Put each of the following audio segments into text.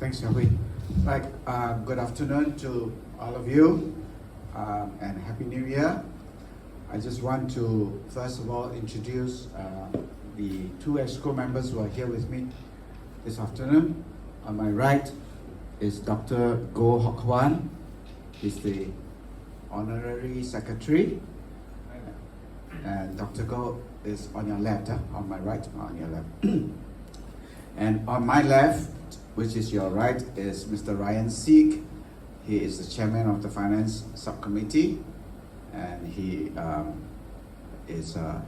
Thanks, Xiaohui. Right, good afternoon to all of you, and Happy New Year. I just want to, first of all, introduce the two EXCO members who are here with me this afternoon. On my right is Dr. Goh Hock Hwan. He's the Honorary Secretary. And Dr. Goh is on your left, on my right, on your left. And on my left, which is your right, is Mr. Ryan Seek. He is the chairman of the Finance Subcommittee, and he is an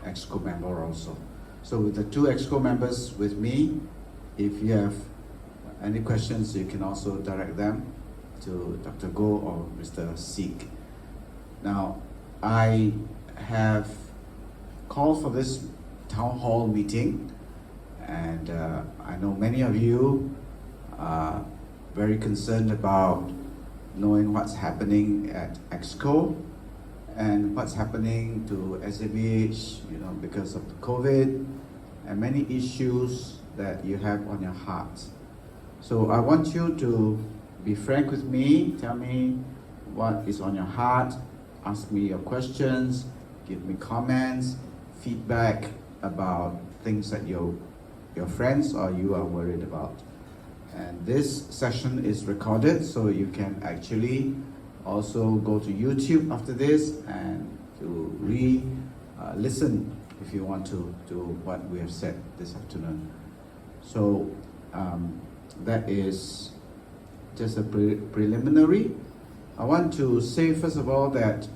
EXCO member also. So with the two EXCO members with me, if you have any questions, you can also direct them to Dr. Goh or Mr. Seek. Now, I have called for this town hall meeting, and I know many of you are very concerned about knowing what's happening at EXCO and what's happening to SABH, because of the COVID and many issues that you have on your heart. So I want you to be frank with me, tell me what is on your heart, ask me your questions, give me comments, feedback about things that your friends or you are worried about. And this session is recorded, so you can actually also go to YouTube after this and to listen if you want to what we have said this afternoon. So that is just a preliminary. I want to say first of all that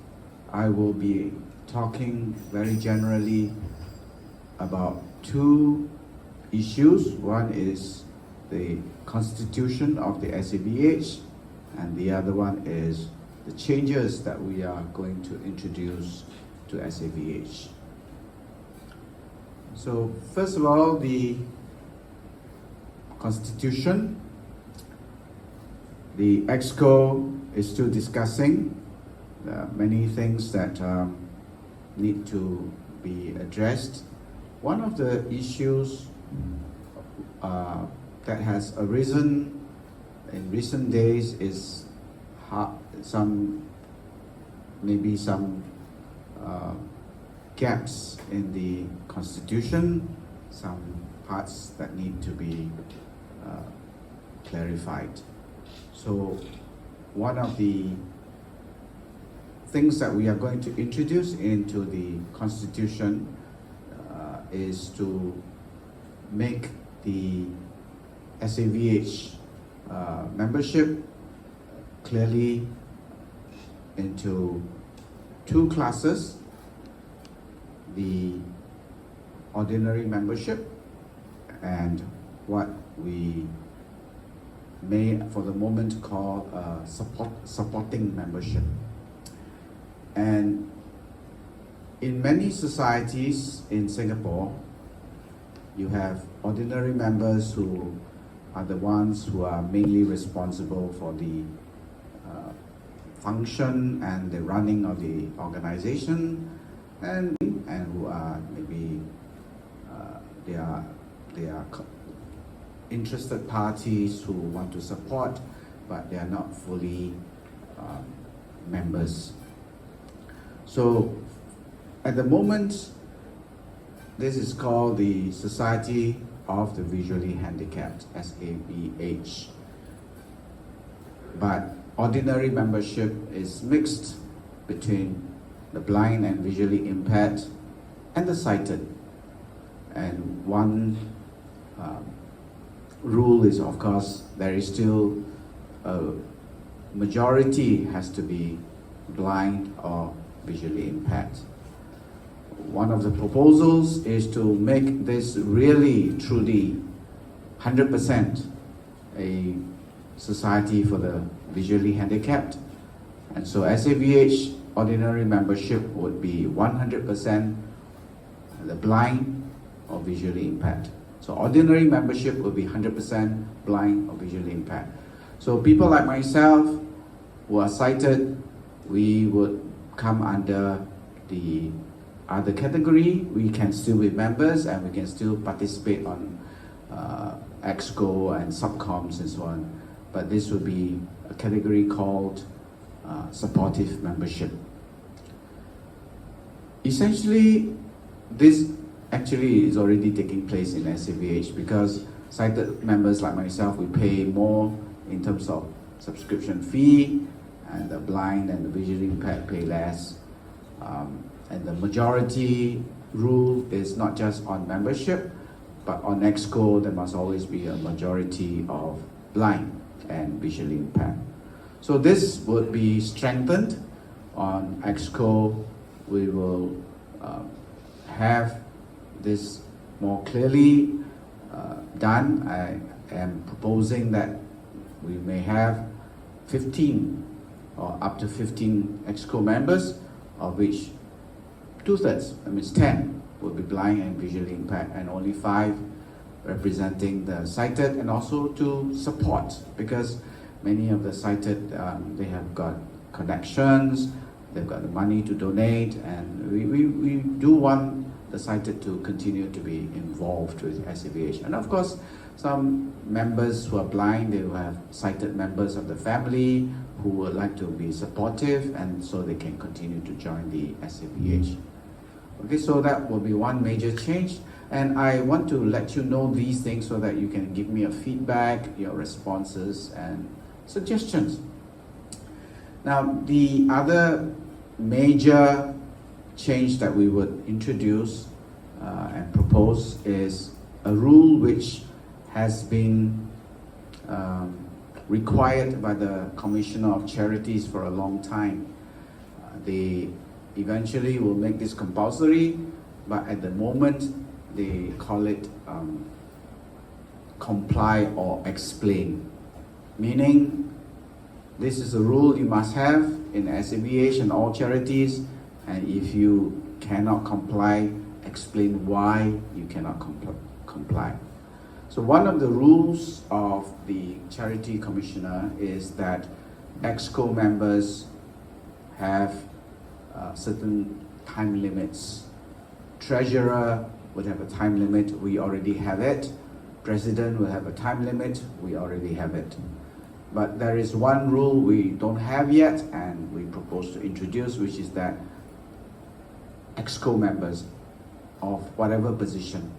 I will be talking very generally about two issues. One is the constitution of the SABH, and the other one is the changes that we are going to introduce to SABH. So first of all, the constitution. The EXCO is still discussing many things that need to be addressed. One of the issues that has arisen in recent days is some gaps in the constitution, some parts that need to be clarified. So one of the things that we are going to introduce into the constitution is to make the SABH membership clearly into two classes: the ordinary membership and what we may for the moment call supporting membership. And in many societies in Singapore, you have ordinary members who are the ones who are mainly responsible for the function and the running of the organization, and who are maybe they are interested parties who want to support, but they are not fully members. So at the moment, this is called the Society of the Visually Handicapped, SABH. But ordinary membership is mixed between the blind and visually impaired and the sighted. And one rule is, of course, there is still a majority has to be blind or visually impaired. One of the proposals is to make this really, truly 100% a society for the visually handicapped. And so SABH ordinary membership would be 100% the blind or visually impaired. So ordinary membership will be 100% blind or visually impaired. So people like myself who are sighted, we would come under the other category. We can still be members and we can still participate on ExCo and subcoms and so on, but this would be a category called supportive membership. Essentially, this actually is already taking place in SAVH because sighted members like myself, we pay more in terms of subscription fee, and the blind and the visually impaired pay less. And the majority rule is not just on membership, but on ExCo there must always be a majority of blind and visually impaired. So this would be strengthened on ExCo. We will have this more clearly done. I am proposing that we may have 15 or up to 15 ExCo members, of which 2/3, that means 10, will be blind and visually impaired, and only 5 representing the sighted, and also to support, because many of the sighted, they have got connections, they've got the money to donate, and we do want the sighted to continue to be involved with SAVH. And of course, some members who are blind, they will have sighted members of the family who would like to be supportive, and so they can continue to join the SAVH. Okay, so that will be one major change, and I want to let you know these things so that you can give me a feedback, your responses and suggestions. Now, the other major change that we would introduce and propose is a rule which has been required by the Commissioner of Charities for a long time. They eventually will make this compulsory, but at the moment they call it comply or explain, meaning this is a rule you must have in SAVH and all charities, and if you cannot comply, explain why you cannot comply. So one of the rules of the Charity Commissioner is that ExCo members have certain time limits. Treasurer would have a time limit, we already have it. President will have a time limit, we already have it. But there is one rule we don't have yet, and we propose to introduce, which is that ExCo members of whatever position,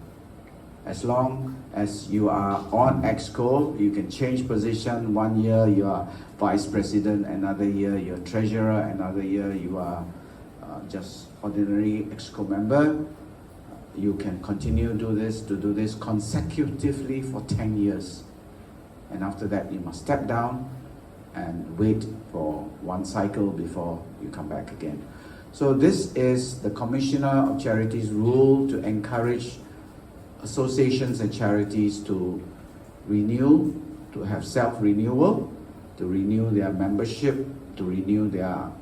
as long as you are on ExCo, you can change position. One year you are vice president, another year you're treasurer, another year you are just ordinary ExCo member. You can continue to do this consecutively for 10 years. And after that you must step down and wait for one cycle before you come back again. So this is the Commissioner of Charities rule to encourage associations and charities to renew, to have self-renewal, to renew their membership, to renew the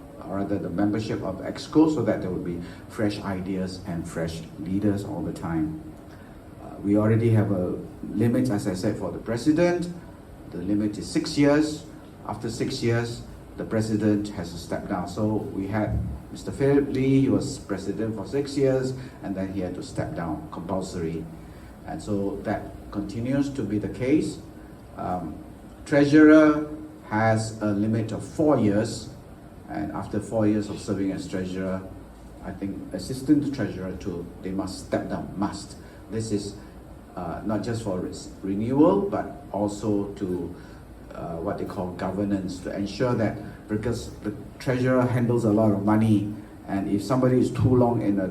membership of ExCo, so that there will be fresh ideas and fresh leaders all the time. We already have a limit, as I said, for the president. The limit is 6 years. After 6 years, the president has to step down. So we had Mr. Philip Lee, he was president for 6 years, and then he had to step down, compulsory. And so that continues to be the case. Treasurer has a limit of 4 years, and after 4 years of serving as treasurer, I think assistant treasurer too, they must step down, must. This is not just for renewal, but also to what they call governance, to ensure that, because the treasurer handles a lot of money, and if somebody is too long in a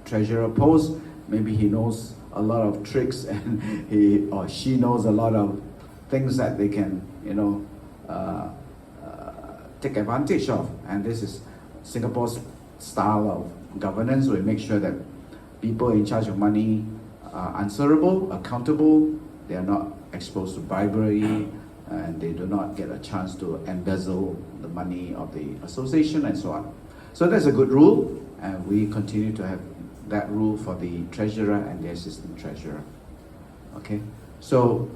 treasurer post, maybe he knows a lot of tricks and he or she knows a lot of things that they can, take advantage of. And this is Singapore's style of governance. We make sure that people in charge of money are answerable, accountable, they are not exposed to bribery, and they do not get a chance to embezzle the money of the association and so on. So that's a good rule, and we continue to have that rule for the treasurer and the assistant treasurer. Okay, so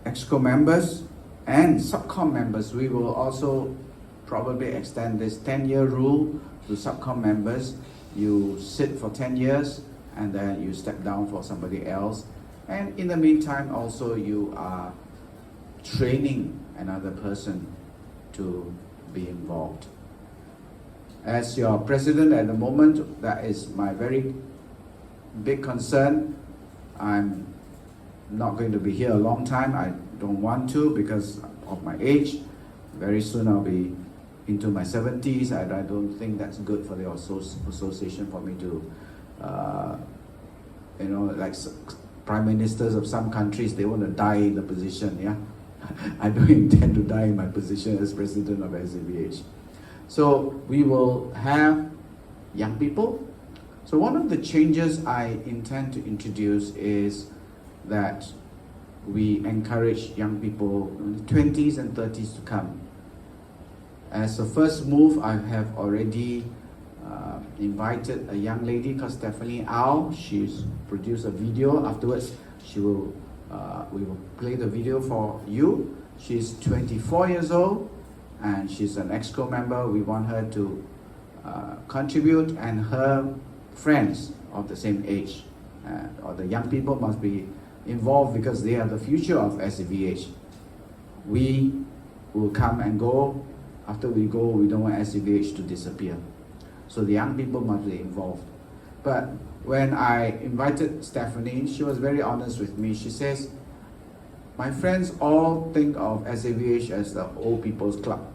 ExCo members and subcom members, we will also probably extend this 10-year rule to subcom members. You sit for 10 years and then you step down for somebody else, And in the meantime, also you are training another person to be involved. As your president at the moment, that is my very big concern. I'm not going to be here a long time. I don't want to because of my age. Very soon I'll be into my 70s. I don't think that's good for the association for me to, like prime ministers of some countries, they want to die in the position, yeah? I don't intend to die in my position as president of SAVH. So we will have young people. So one of the changes I intend to introduce is that we encourage young people in the 20s and 30s to come. As a first move, I have already invited a young lady called Stephanie Au. She's produced a video. Afterwards, we will play the video for you. She's 24 years old and she's an EXCO member. We want her to contribute, and her friends of the same age or the young people must be involved because they are the future of SAVH. We will come and go. After we go, we don't want SAVH to disappear. So the young people must be involved. But when I invited Stephanie, she was very honest with me. She says, my friends all think of SAVH as the old people's club.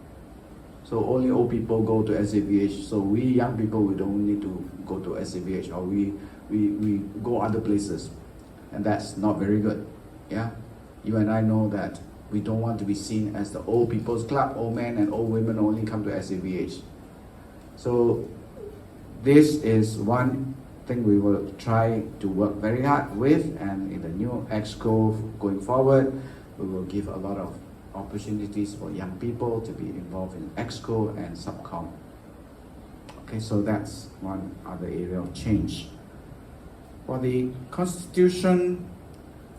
So only old people go to SAVH. So we young people, we don't need to go to SAVH, or we go other places. And that's not very good. Yeah, you and I know that we don't want to be seen as the old people's club. Old men and old women only come to SAVH. So this is one thing we will try to work very hard with, and in the new EXCO going forward, we will give a lot of opportunities for young people to be involved in EXCO and subcom. Okay, so that's one other area of change. For the Constitution,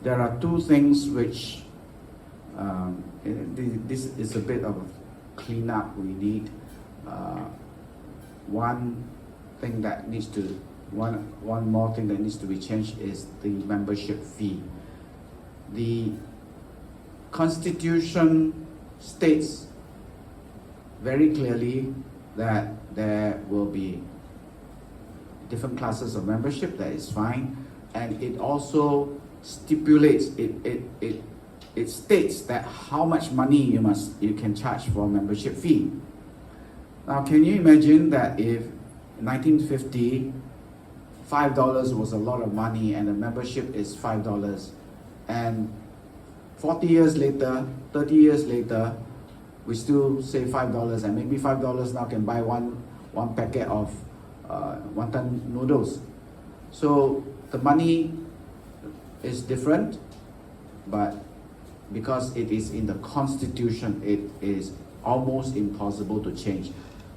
there are two things which this is a bit of a cleanup we need. One more thing that needs to be changed is the membership fee. The Constitution states very clearly that there will be different classes of membership. That is fine, and it also stipulates it states that how much money you can charge for a membership fee. Now, can you imagine that if in 1950, $5 was a lot of money and the membership is $5, and 40 years later, 30 years later, we still say $5, and maybe $5 now can buy one packet of wonton noodles. So the money is different, but because it is in the Constitution, it is almost impossible to change.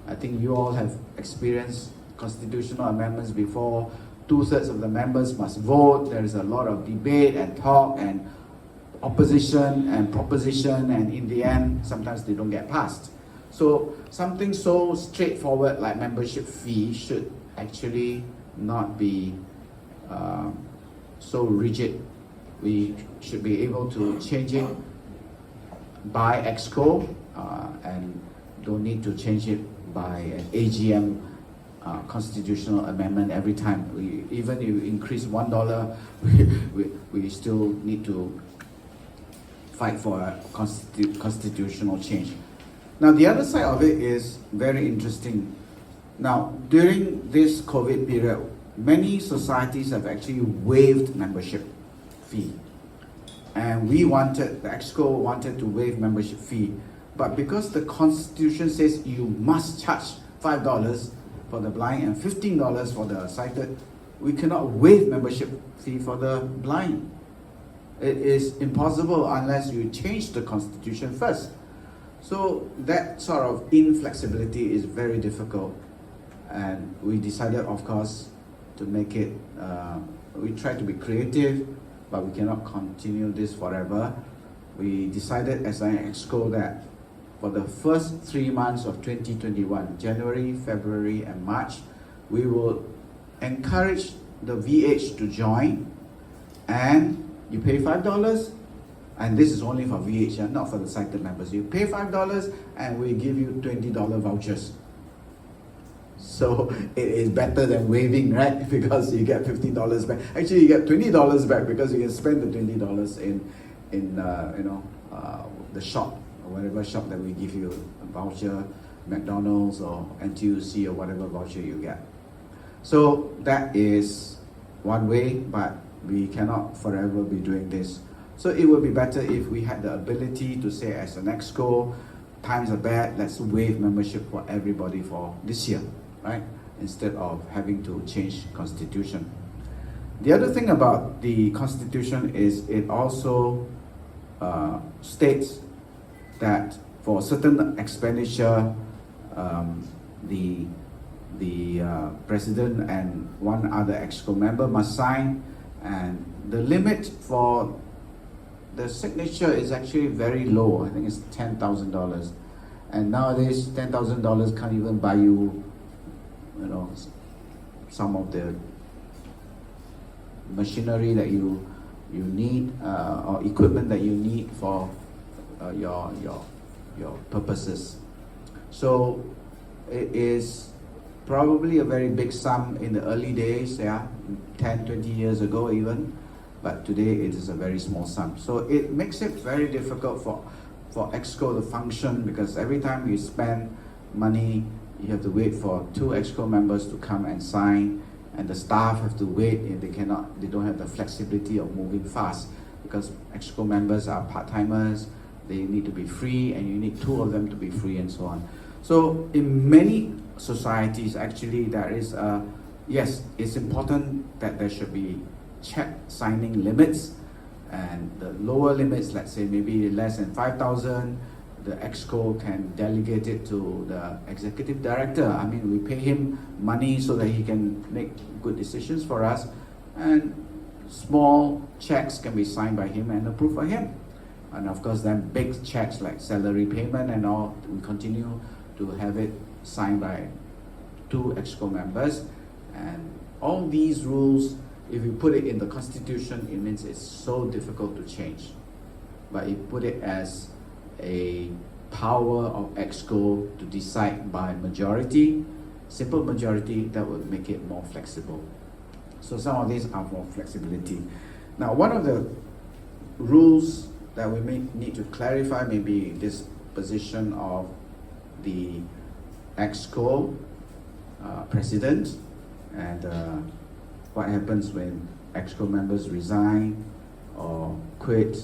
I think you all have experienced constitutional amendments before. 2/3 of the members must vote. There is a lot of debate and talk and opposition and proposition, and in the end, sometimes they don't get passed. So something so straightforward like membership fee should actually not be so rigid. We should be able to change it by EXCO and don't need to change it by an AGM constitutional amendment every time. Even if you increase $1, we still need to fight for a constitutional change. Now, the other side of it is very interesting. Now, during this COVID period, many societies have actually waived membership fee. And the EXCO wanted to waive membership fee. But because the Constitution says you must charge $5 for the blind and $15 for the sighted, we cannot waive membership fee for the blind. It is impossible unless you change the Constitution first. So that sort of inflexibility is very difficult. And we decided, of course, to make it, we tried to be creative, but we cannot continue this forever. We decided as an EXCO that for the first 3 months of 2021, January, February, and March, we will encourage the VH to join, and You pay $5, and this is only for VH, not for the sighted members. You pay $5 and we give you $20 vouchers. So it is better than waiving, right? Because you get $15 back. Actually, you get $20 back because you can spend the $20 in the shop, or whatever shop that we give you a voucher, McDonald's or NTUC or whatever voucher you get. So that is one way, but we cannot forever be doing this. So it would be better if we had the ability to say, as an EXCO, times are bad, let's waive membership for everybody for this year, right? Instead of having to change constitution. The other thing about the constitution is it also states that for certain expenditure, the president and one other EXCO member must sign, and the limit for the signature is actually very low. I think it's $10,000, and nowadays $10,000 can't even buy you, some of the machinery that you need or equipment that you need for your purposes. So it is probably a very big sum in the early days, 10, 20 years ago even, but today it is a very small sum. So it makes it very difficult for EXCO to function, because every time you spend money, you have to wait for 2 EXCO members to come and sign, and the staff have to wait, and they don't have the flexibility of moving fast, because EXCO members are part-timers, they need to be free, and you need 2 of them to be free, and so on. So in many societies, actually, there is yes, it's important that there should be check signing limits, and the lower limits, let's say maybe less than 5,000, the EXCO can delegate it to the executive director. I mean, we pay him money so that he can make good decisions for us, and small checks can be signed by him and approved by him. And of course, then big checks like salary payment and all, we continue to have it signed by 2 EXCO members. And all these rules, if you put it in the constitution, it means it's so difficult to change. But you put it as a power of EXCO to decide by majority, simple majority, that would make it more flexible. So some of these are for flexibility. Now, one of the rules that we may need to clarify may be this position of the EXCO president, and what happens when EXCO members resign or quit,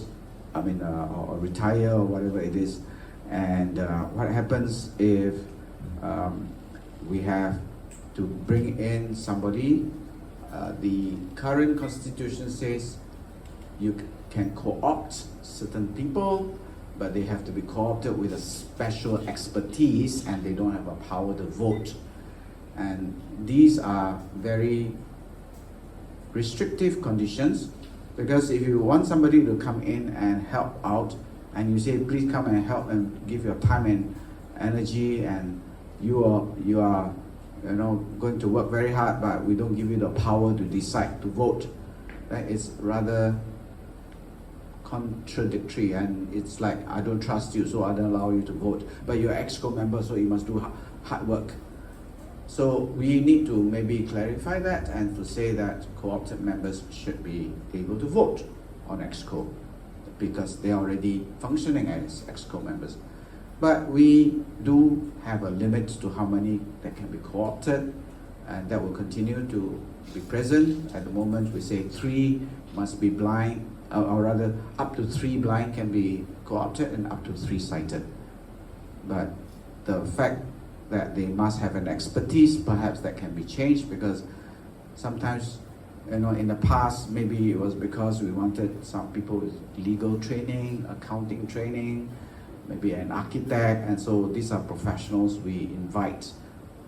or retire or whatever it is, and what happens if we have to bring in somebody. The current constitution says you can co-opt certain people, but they have to be co-opted with a special expertise, and they don't have a power to vote. And these are very restrictive conditions, because if you want somebody to come in and help out, and you say, please come and help and give your time and energy, and you are going to work very hard, but we don't give you the power to decide to vote, right? It's rather contradictory, and it's like, I don't trust you, so I don't allow you to vote, but you're an EXCO member, so you must do hard work. So we need to maybe clarify that, and to say that co-opted members should be able to vote on EXCO, because they are already functioning as EXCO members. But we do have a limit to how many that can be co-opted, and that will continue to be present. At the moment, we say 3 must be blind, or rather up to 3 blind can be co-opted, and up to 3 sighted. But the fact that they must have an expertise, perhaps that can be changed, because sometimes, in the past, maybe it was because we wanted some people with legal training, accounting training, maybe an architect, and so these are professionals we invite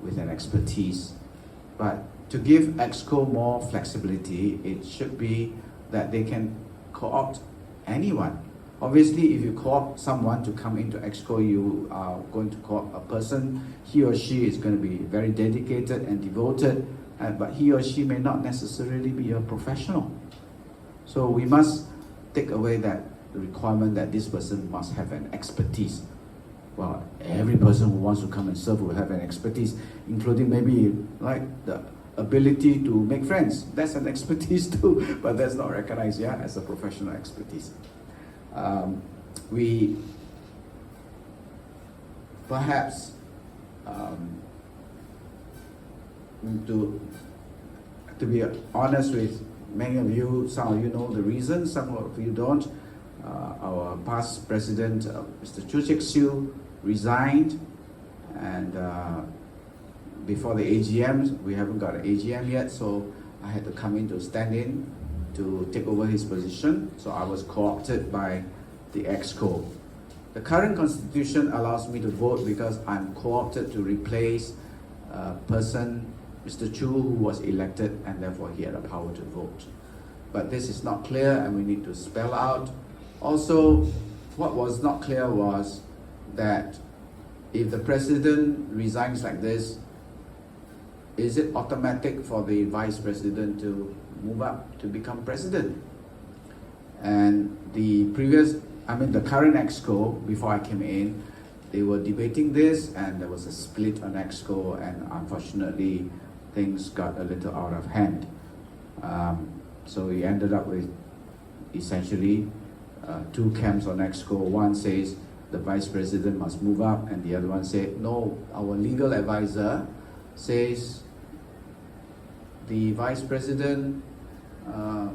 with an expertise. But to give EXCO more flexibility, it should be that they can co-opt anyone. Obviously, if you co-opt someone to come into EXCO, you are going to co-opt a person. He or she is going to be very dedicated and devoted, but he or she may not necessarily be a professional. So we must take away that requirement that this person must have an expertise. Well, every person who wants to come and serve will have an expertise, including maybe like the ability to make friends. That's an expertise too, but that's not recognized, yeah, as a professional expertise. We perhaps to be honest with many of you, some of you know the reason, some of you don't. Our past president, Mr. Toh'S resigned, and before the AGM, we haven't got an AGM yet, so I had to come in to stand in to take over his position. So I was co-opted by the EXCO. The current constitution allows me to vote because I'm co-opted to replace a person, Mr. Chu, who was elected, and therefore he had the power to vote. But this is not clear, and we need to spell out. Also, what was not clear was that if the president resigns like this, is it automatic for the vice president to move up to become president? And the current EXCO, before I came in, they were debating this, and there was a split on EXCO, and unfortunately things got a little out of hand. So we ended up with essentially two camps on EXCO. One says the vice president must move up, and the other one said, no, our legal advisor says the vice president,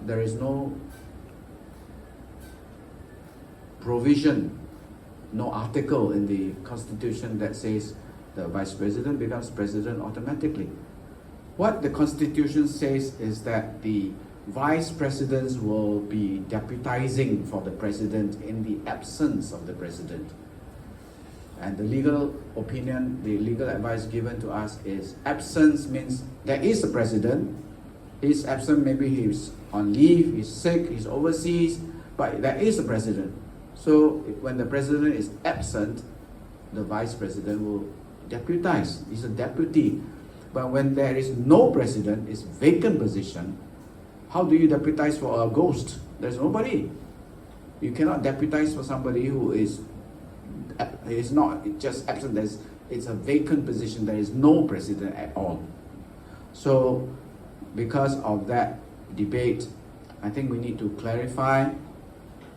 there is no provision, no article in the constitution that says the vice president becomes president automatically. What the constitution says is that the vice presidents will be deputizing for the president in the absence of the president. And the legal opinion, the legal advice given to us is absence means there is a president. He's absent, maybe he's on leave, he's sick, he's overseas, but there is a president. So when the president is absent, the vice president will deputize. He's a deputy. But when there is no president, it's vacant position, how do you deputize for a ghost? There's nobody. You cannot deputize for somebody who is not just absent. It's a vacant position. There is no president at all. So because of that debate, I think we need to clarify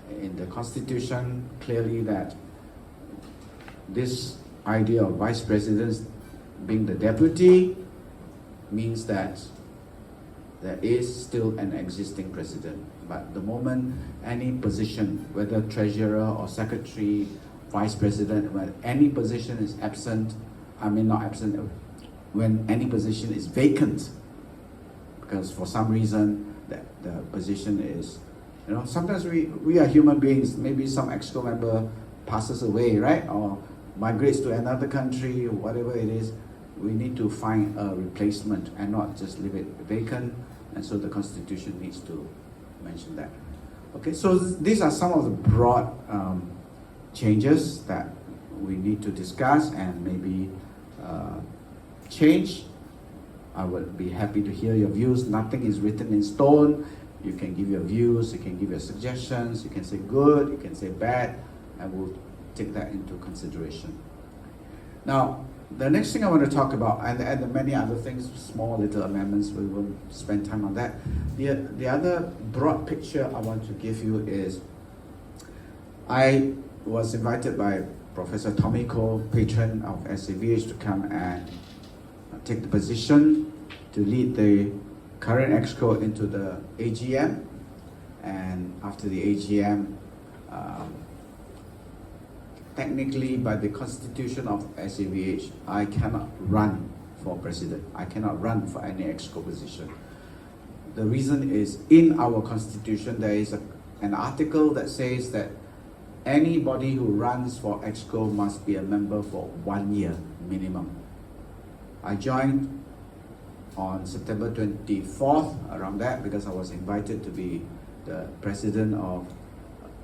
in the constitution clearly that this idea of vice presidents being the deputy means that there is still an existing president. But the moment any position, whether treasurer or secretary, vice president, when any position is absent, when any position is vacant, because for some reason the position is, sometimes we are human beings, maybe some EXCO member passes away, right? Or migrates to another country, or whatever it is, we need to find a replacement and not just leave it vacant. And so the constitution needs to mention that. Okay, so these are some of the broad changes that we need to discuss and maybe change. I would be happy to hear your views. Nothing is written in stone. You can give your views, you can give your suggestions, you can say good, you can say bad, and we'll take that into consideration. Now, the next thing I want to talk about, and the many other things, small little amendments, we won't spend time on that. The other broad picture I want to give you is, I was invited by Professor Tommy Koh, patron of SAVH, to come and take the position to lead the current EXCO into the AGM. And after the AGM, technically by the constitution of SAVH, I cannot run for president. I cannot run for any EXCO position. The reason is, in our constitution there is an article that says that anybody who runs for EXCO must be a member for 1 year minimum. I joined on September 24th, around that, because I was invited to be the president of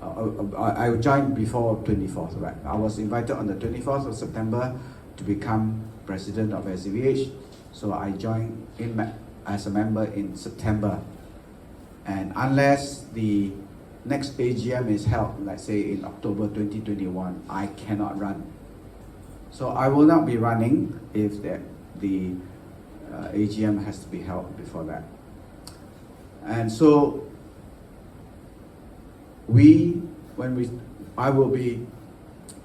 I joined before 24th, right? I was invited on the 24th of September to become president of SAVH. So I joined in as a member in September. And unless the next AGM is held, let's say in October 2021, I cannot run. So I will not be running if the AGM has to be held before that. And so I will be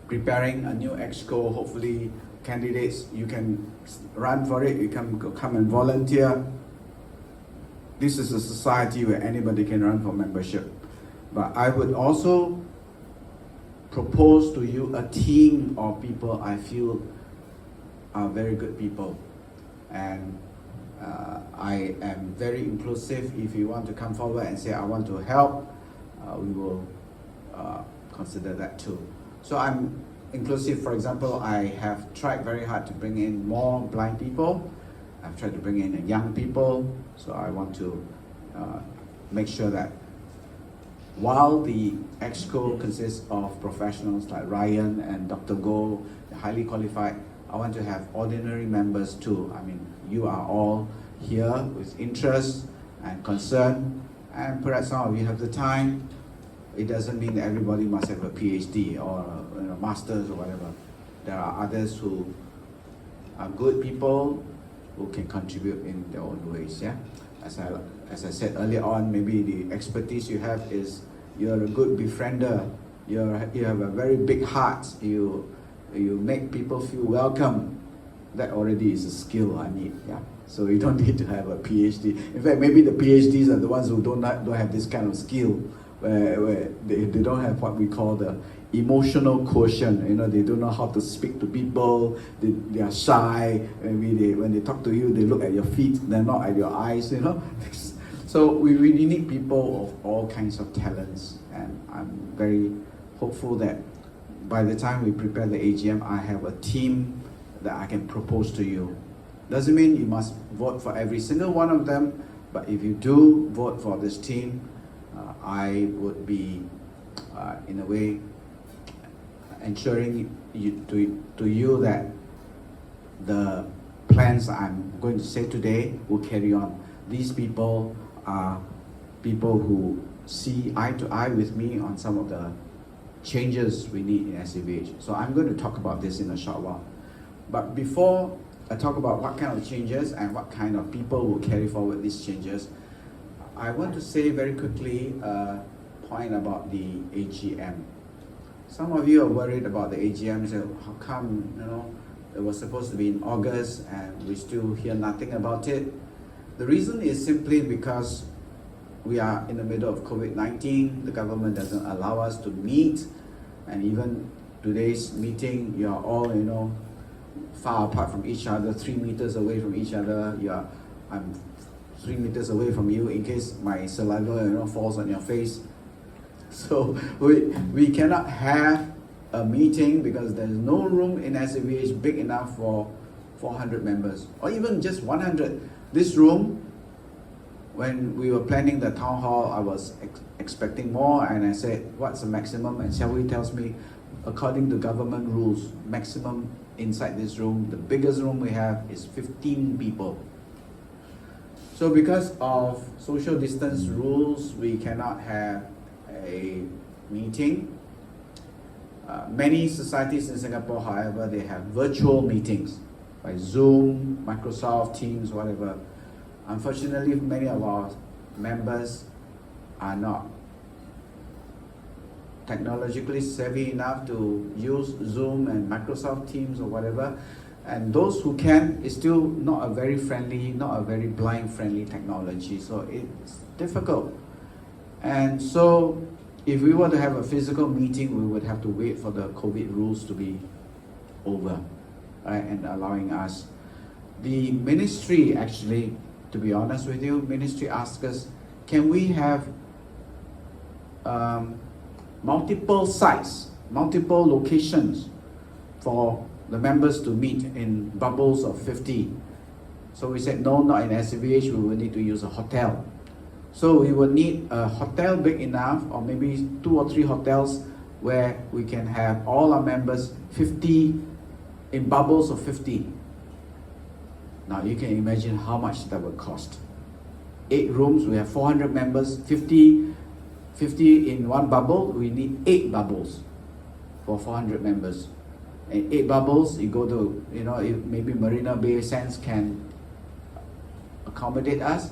preparing a new exco. Hopefully candidates, you can run for it, you can come and volunteer. This is a society where anybody can run for membership. But I would also propose to you a team of people I feel are very good people. And I am very inclusive. If you want to come forward and say, I want to help, we will consider that too. So I'm inclusive. For example, I have tried very hard to bring in more blind people. I've tried to bring in young people. So I want to make sure that while the EXCO consists of professionals like Ryan and Dr. Goh, highly qualified, I want to have ordinary members too. I mean, you are all here with interest and concern, and perhaps some of you have the time. It doesn't mean that everybody must have a PhD or a master's or whatever. There are others who are good people who can contribute in their own ways. Yeah, as I said earlier on, maybe the expertise you have is you're a good befriender. You have a very big heart. You make people feel welcome. That already is a skill I need. Yeah. So you don't need to have a PhD. In fact, maybe the PhDs are the ones who don't have this kind of skill, where they don't have what we call the emotional quotient. You know, they don't know how to speak to people. They are shy. Maybe when they talk to you, they look at your feet. They're not at your eyes. You know. So we really need people of all kinds of talents, and I'm very hopeful that by the time we prepare the AGM, I have a team that I can propose to you. Doesn't mean you must vote for every single one of them, but if you do vote for this team, I would be, in a way, ensuring to you that the plans I'm going to say today will carry on. These people are people who see eye to eye with me on some of the changes we need in SAVH. So I'm going to talk about this in a short while. But before I talk about what kind of changes and what kind of people will carry forward these changes, I want to say very quickly a point about the AGM. Some of you are worried about the AGM. Say, how come, it was supposed to be in August and we still hear nothing about it? The reason is simply because we are in the middle of COVID-19. The government doesn't allow us to meet, and even today's meeting, you are all, far apart from each other, 3 meters away from each other. I'm 3 meters away from you in case my saliva, falls on your face. So we cannot have a meeting because there's no room in SAVH big enough for 400 members or even just 100. This room, when we were planning the town hall, I was expecting more, and I said, what's the maximum? And Xiaohui tells me, according to government rules, maximum inside this room, the biggest room we have is 15 people. So because of social distance rules, we cannot have a meeting. Many societies in Singapore, however, they have virtual meetings by Zoom, Microsoft Teams, whatever. Unfortunately, many of our members are not technologically savvy enough to use Zoom and Microsoft Teams or whatever. And those who can, is still not a very friendly, not a very blind-friendly technology. So it's difficult. And so if we were to have a physical meeting, we would have to wait for the COVID rules to be over, right, and allowing us. The ministry actually, to be honest with you, ministry asked us, can we have multiple sites, multiple locations for the members to meet in bubbles of 50? So we said, no, not in SAVH, we will need to use a hotel. So we would need a hotel big enough, or maybe 2 or 3 hotels where we can have all our members 50 in bubbles of 50. Now you can imagine how much that would cost. 8 rooms, we have 400 members, 50 50 in one bubble, we need 8 bubbles for 400 members. And 8 bubbles, you go to, if maybe Marina Bay Sands can accommodate us,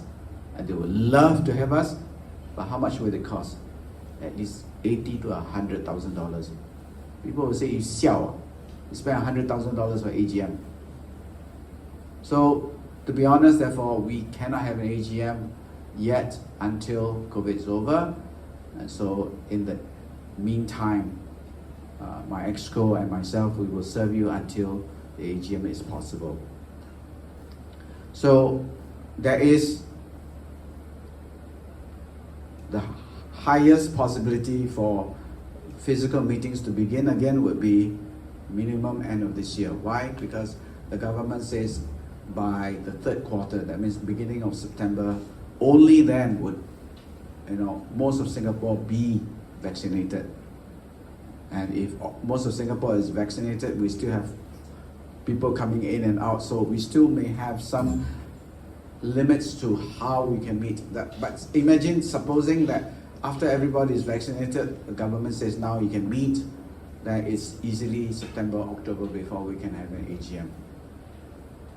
and they would love to have us, but how much will it cost? At least $80,000 to $100,000. People will say, you siao, you spend $100,000 for AGM. So, to be honest, therefore, we cannot have an AGM yet until COVID is over. And so, in the meantime, my exco and myself, we will serve you until the AGM is possible. So, there is the highest possibility for physical meetings to begin again would be minimum end of this year. Why? Because the government says by the 3rd quarter, that means beginning of September, only then would most of Singapore be vaccinated. And if most of Singapore is vaccinated, we still have people coming in and out, so we still may have some limits to how we can meet that. But imagine supposing that after everybody is vaccinated, the government says now you can meet, then it's easily September, October before we can have an AGM.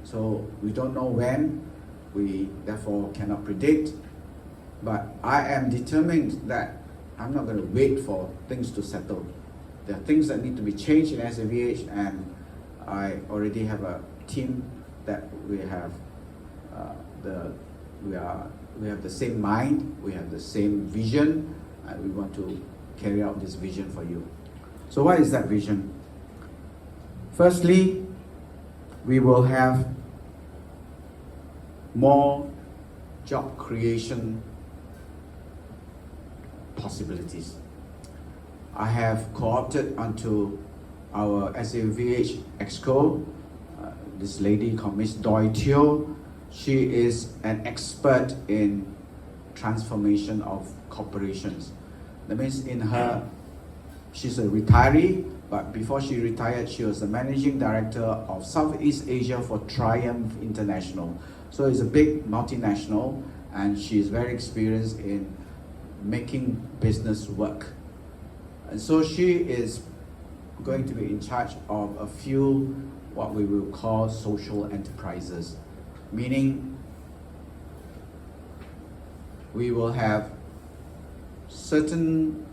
So we don't know when, we therefore cannot predict, but I am determined that I'm not going to wait for things to settle. There are things that need to be changed in SAVH, and I already have a team that we have we have the same mind, we have the same vision, and we want to carry out this vision for you. So what is that vision? Firstly, we will have more job creation possibilities. I have co-opted onto our SAVH Exco this lady called Miss Doi Teo. She is an expert in transformation of corporations. That means she's a retiree, but before she retired, she was the managing director of Southeast Asia for Triumph International. So it's a big multinational, and she's very experienced in making business work. And so she is going to be in charge of a few what we will call social enterprises, meaning we will have certain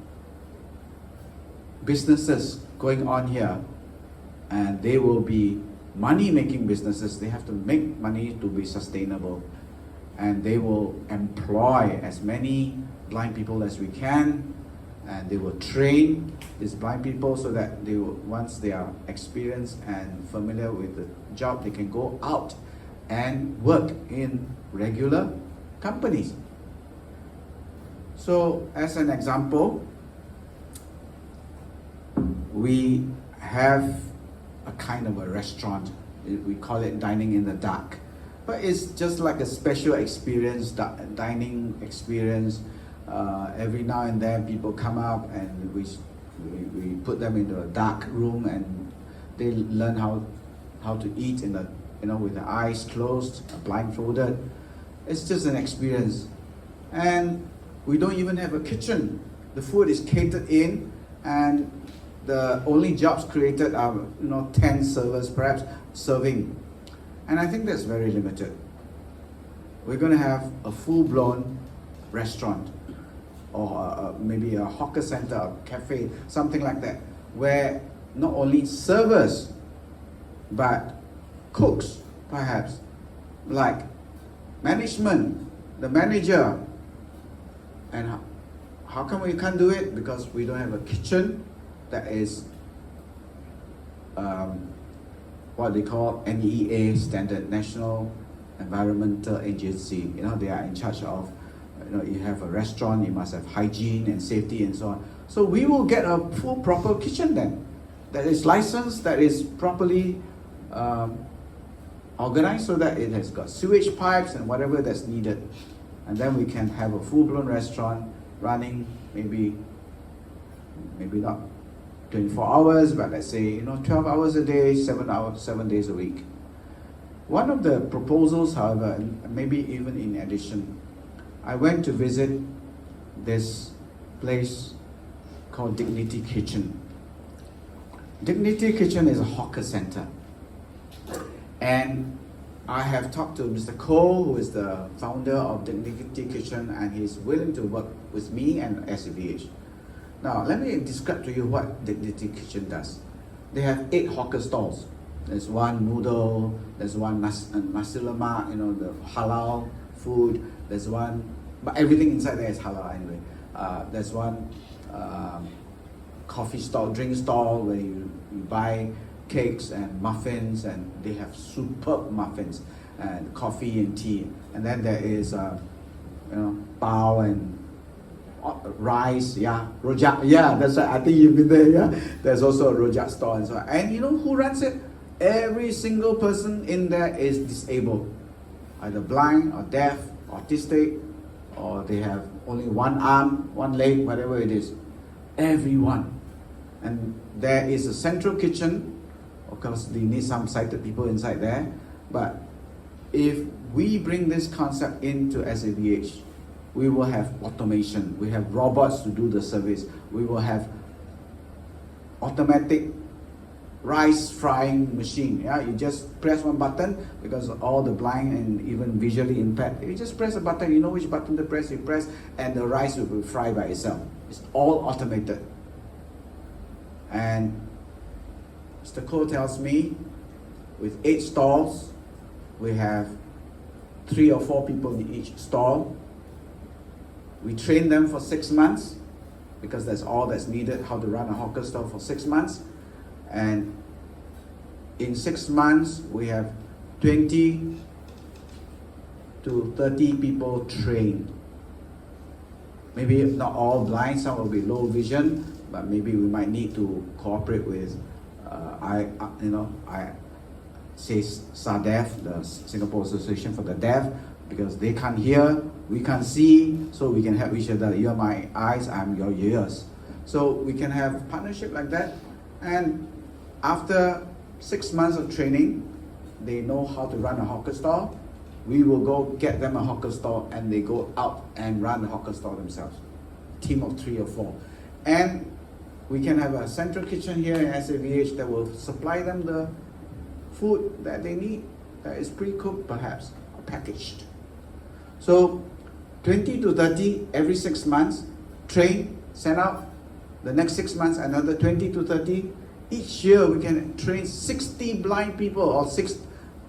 businesses going on here, and they will be money-making businesses. They have to make money to be sustainable, and they will employ as many blind people as we can, and they will train these blind people so that they will, once they are experienced and familiar with the job, they can go out and work in regular companies. So as an example, we have a kind of a restaurant. We call it dining in the dark, but it's just like a special experience, dining experience. Every now and then people come up and we put them into a dark room, and they learn how to eat in the with the eyes closed, blindfolded. It's just an experience. And we don't even have a kitchen. The food is catered in, and the only jobs created are 10 servers perhaps serving. And I think that's very limited. We're going to have a full-blown restaurant, or maybe a hawker center, a cafe, something like that, where not only servers, but cooks, perhaps, like management, the manager. And how come we can't do it? Because we don't have a kitchen that is what they call NEA standard, National Environmental Agency. They are in charge of, you have a restaurant, you must have hygiene and safety and so on. So we will get a full proper kitchen then, that is licensed, that is properly organized, so that it has got sewage pipes and whatever that's needed. And then we can have a full-blown restaurant running maybe not 24 hours, but let's say 12 hours a day, 7 days a week. One of the proposals, however, and maybe even in addition, I went to visit this place called Dignity Kitchen. Dignity Kitchen is a hawker center. And I have talked to Mr. Cole, who is the founder of Dignity Kitchen, and he's willing to work with me and SAVH. Now, let me describe to you what Dignity Kitchen does. They have 8 hawker stalls. There's one noodle, there's one nasi lemak, the halal food. There's one, but everything inside there is halal anyway. There's one coffee stall, drink stall, where you buy cakes and muffins, and they have superb muffins and coffee and tea. And then there is bao and rice, rojak, that's right. I think you've been there, There's also a rojak store and so on. And you know who runs it? Every single person in there is disabled, either blind or deaf, autistic, or they have only one arm, one leg, whatever it is. Everyone. And there is a central kitchen. Of course, they need some sighted people inside there. But if we bring this concept into SAVH, we will have automation. We have robots to do the service. We will have automatic rice frying machine. You just press one button, because all the blind and even visually impaired, you just press a button, you know which button to press, you press, and the rice will be fried by itself. It's all automated. And Mr. Cole tells me, with 8 stalls, we have 3 or 4 people in each stall. We train them for 6 months, because that's all that's needed, how to run a hawker stall for 6 months. And in 6 months, we have 20 to 30 people trained. Maybe not all blind, some will be low vision, but maybe we might need to cooperate with, SADEF, the Singapore Association for the Deaf, because they can't hear, we can't see, so we can help each other. You're my eyes, I'm your ears. So we can have partnership like that. And after 6 months of training, they know how to run a hawker stall. We will go get them a hawker stall, and they go out and run the hawker stall themselves. Team of 3 or 4. And we can have a central kitchen here in SAVH that will supply them the food that they need, that is pre-cooked perhaps, or packaged. So 20 to 30 every 6 months, train, send out. The next 6 months, another 20 to 30. Each year we can train 60 blind people, or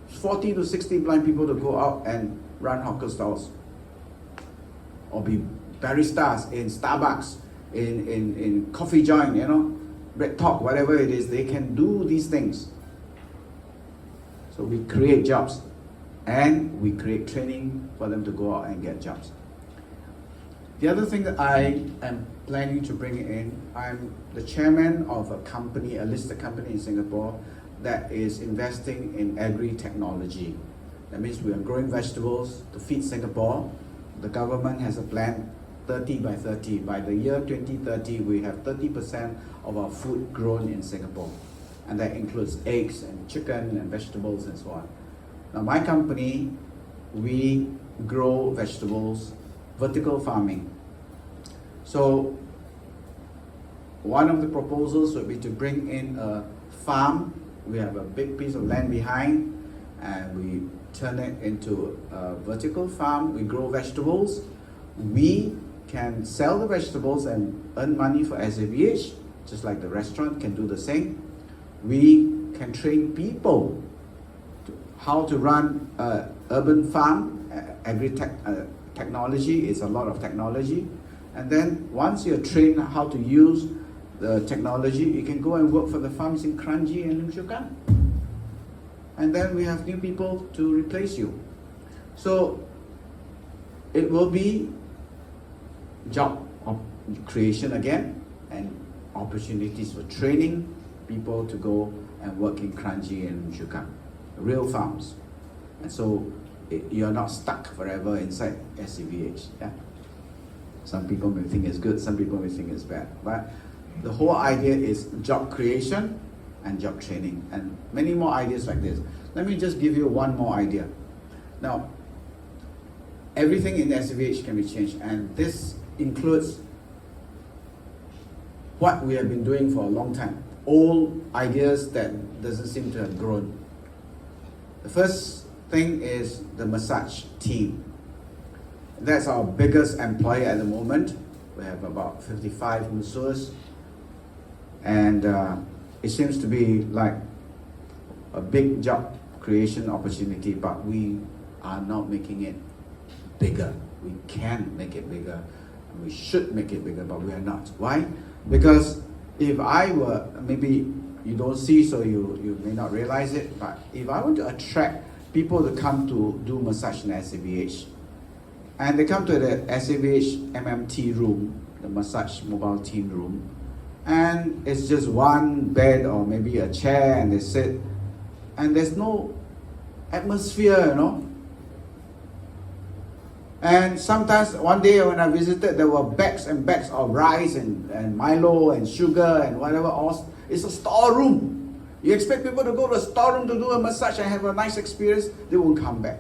40 to 60 blind people to go out and run hawker stalls, or be baristas in Starbucks, in coffee joint, bread talk, whatever it is. They can do these things. So we create jobs, and we create training for them to go out and get jobs. The other thing that I am planning to bring in, I'm the chairman of a company, a listed company in Singapore, that is investing in agri-technology. That means we are growing vegetables to feed Singapore. The government has a plan, 30 by 30. By the year 2030, we have 30% of our food grown in Singapore. And that includes eggs and chicken and vegetables and so on. Now my company, we grow vegetables, vertical farming. So one of the proposals would be to bring in a farm. We have a big piece of land behind, and we turn it into a vertical farm. We grow vegetables. We can sell the vegetables and earn money for SAVH, just like the restaurant can do the same. We can train people how to run an urban farm. Technology is a lot of technology. And then once you're trained how to use the technology, you can go and work for the farms in Kranji and Lim Chu Kang. And then we have new people to replace you. So it will be job creation again, and opportunities for training people to go and work in Kranji and Lim Chu Kang, real farms. And so you're not stuck forever inside SAVH. Some people may think it's good, some people may think it's bad. But the whole idea is job creation and job training, and many more ideas like this. Let me just give you one more idea. Now, everything in SAVH can be changed, and this includes what we have been doing for a long time. Old ideas that doesn't seem to have grown. The first thing is the massage team. That's our biggest employer at the moment. We have about 55 masseurs, and it seems to be like a big job creation opportunity, but we are not making it bigger. We can make it bigger, and we should make it bigger, but we are not. Why? Because if I were, maybe you don't see, so you may not realize it, but if I want to attract people to come to do massage in SAVH, and they come to the SAVH MMT room, the massage mobile team room, and it's just one bed or maybe a chair, and they sit, and there's no atmosphere, you know. And sometimes one day when I visited, there were bags and bags of rice and Milo and sugar and whatever else. It's a storeroom. You expect people to go to a storeroom to do a massage and have a nice experience, they won't come back.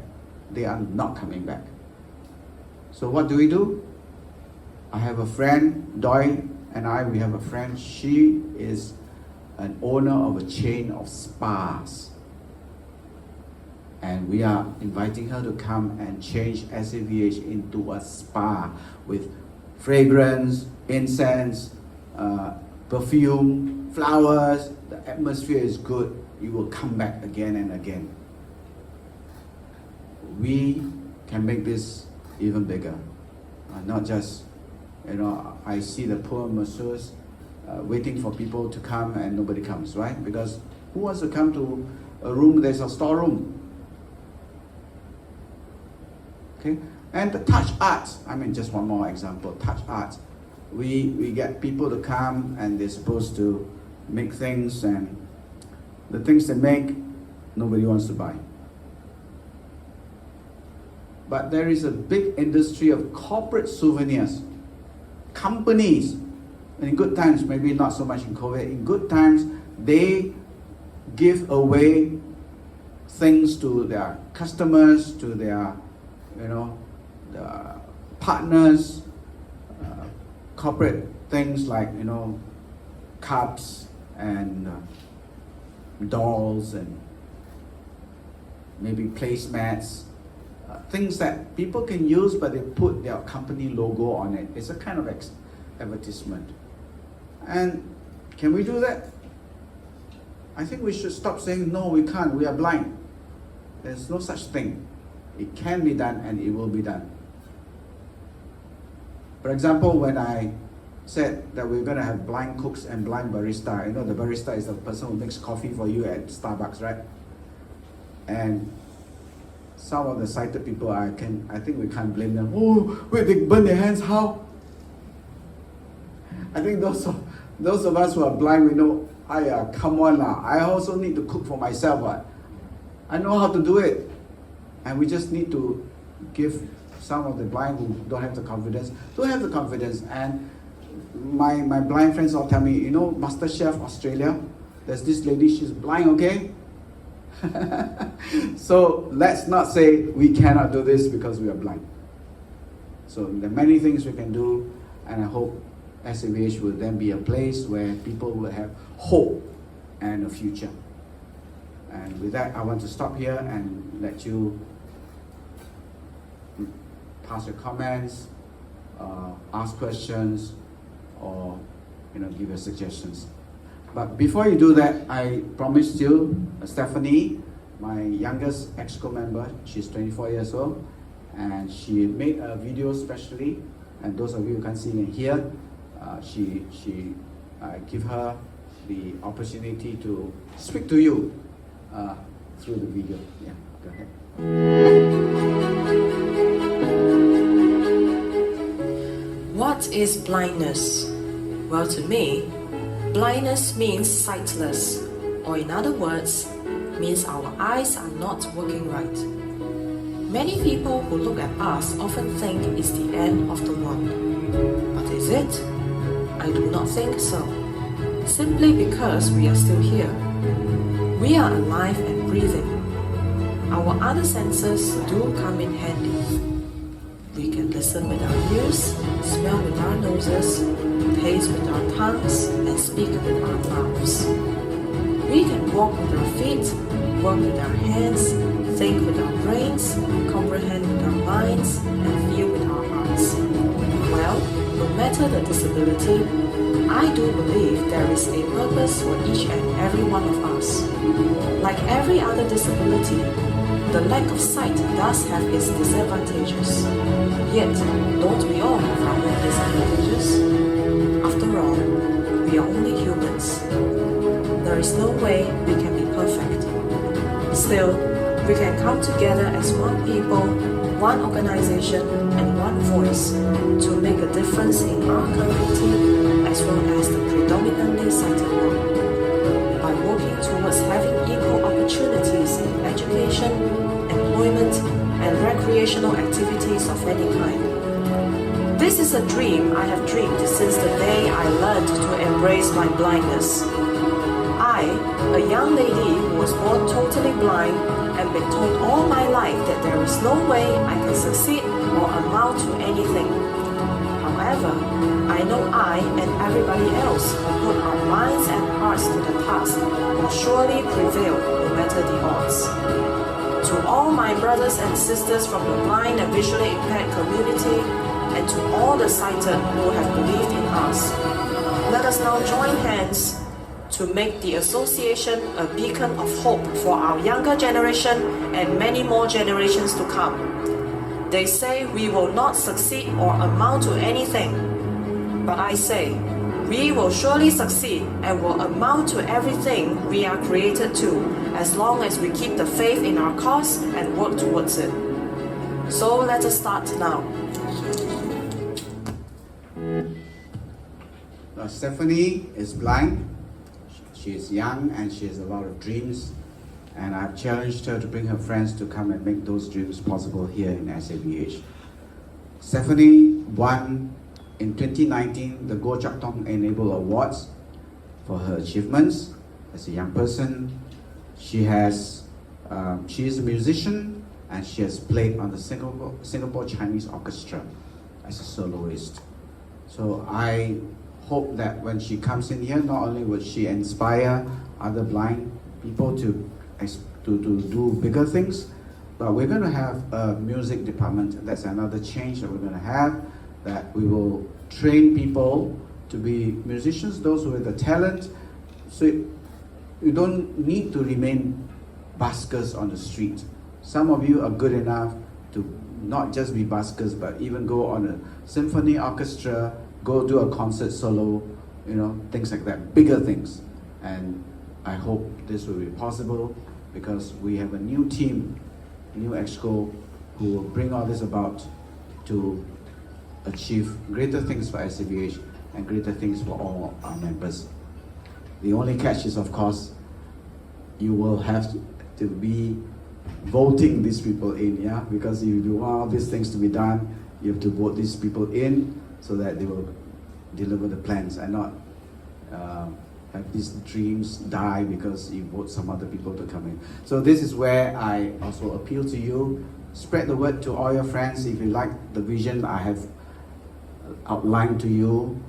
They are not coming back. So what do? I have a friend, Doi and I, we have a friend. She is an owner of a chain of spas. And we are inviting her to come and change SAVH into a spa with fragrance, incense, perfume, flowers. The atmosphere is good. You will come back again and again. We can make this even bigger. Not just, I see the poor masseurs waiting for people to come and nobody comes, right? Because who wants to come to a room, there's a storeroom? Okay? And the touch arts, just one more example, touch arts. We get people to come and they're supposed to make things, and the things they make, nobody wants to buy. But there is a big industry of corporate souvenirs. Companies, and in good times, maybe not so much in COVID, in good times, they give away things to their customers, to their the partners, corporate things like, cups and dolls and maybe placemats, things that people can use, but they put their company logo on it. It's a kind of advertisement. And can we do that? I think we should stop saying, no, we can't, we are blind. There's no such thing. It can be done and it will be done. For example, when I said that we're going to have blind cooks and blind barista, the barista is the person who makes coffee for you at Starbucks, right? And some of the sighted people, I think we can't blame them. Oh, wait, they burn their hands, how? I think those of us who are blind, we know, come on lah. I also need to cook for myself. What? I know how to do it. And we just need to give some of the blind who don't have the confidence to have the confidence. And my blind friends all tell me, MasterChef Australia, there's this lady, she's blind, okay? So let's not say we cannot do this because we are blind. So there are many things we can do, and I hope SAVH will then be a place where people will have hope and a future. And with that, I want to stop here and let you pass your comments, ask questions, or give your suggestions. But before you do that, I promised you, Stephanie, my youngest EXCO member, she's 24 years old, and she made a video specially, and those of you who can't see and hear, I give her the opportunity to speak to you through the video. Yeah, go ahead. What is blindness? Well, to me, blindness means sightless, or in other words, means our eyes are not working right. Many people who look at us often think it's the end of the world. But is it? I do not think so. Simply because we are still here. We are alive and breathing. Our other senses do come in handy. We can listen with our ears, smell with our noses, taste with our tongues, and speak with our mouths. We can walk with our feet, work with our hands, think with our brains, comprehend with our minds, and feel with our hearts. Well, no matter the disability, I do believe there is a purpose for each and every one of us. Like every other disability, the lack of sight does have its disadvantages. Yet, don't we all have our own disadvantages? After all, we are only humans. There is no way we can be perfect. Still, we can come together as one people, one organization, and one voice to make a difference in our community as well as the predominantly sighted world. By working towards having equal opportunities in education, employment, and recreational activities of any kind. This is a dream I have dreamed since the day I learned to embrace my blindness. I, a young lady who was born totally blind and been told all my life that there is no way I can succeed or amount to anything. However, I know I and everybody else who put our minds and hearts to the task will surely prevail no matter the odds. To all my brothers and sisters from the blind and visually impaired community, and to all the sighted who have believed in us, let us now join hands to make the association a beacon of hope for our younger generation and many more generations to come. They say we will not succeed or amount to anything, but I say we will surely succeed and will amount to everything we are created to, as long as we keep the faith in our cause and work towards it. So let us start now. Stephanie is blind. She is young and she has a lot of dreams, and I've challenged her to bring her friends to come and make those dreams possible here in SABH. Stephanie won in 2019 the Go Chak Tong Enable Awards for her achievements as a young person. She is a musician and she has played on the Singapore Chinese Orchestra as a soloist. So I hope that when she comes in here, not only will she inspire other blind people to do bigger things, but we're going to have a music department. That's another change that we're going to have, that we will train people to be musicians, those with the talent. So you don't need to remain buskers on the street. Some of you are good enough to not just be buskers, but even go on a symphony orchestra, go do a concert solo, things like that, bigger things. And I hope this will be possible because we have a new team, new EXCO, who will bring all this about to achieve greater things for SABH and greater things for all our members. The only catch is, of course, you will have to be voting these people in, because if you want all these things to be done, you have to vote these people in so that they will deliver the plans and not have these dreams die because you vote some other people to come in. So this is where I also appeal to you. Spread the word to all your friends. If you like the vision I have outlined to you,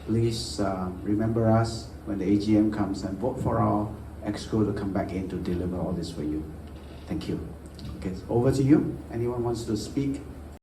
please remember us when the AGM comes and vote for our EXCO to come back in to deliver all this for you. Thank you. Okay, over to you. Anyone wants to speak?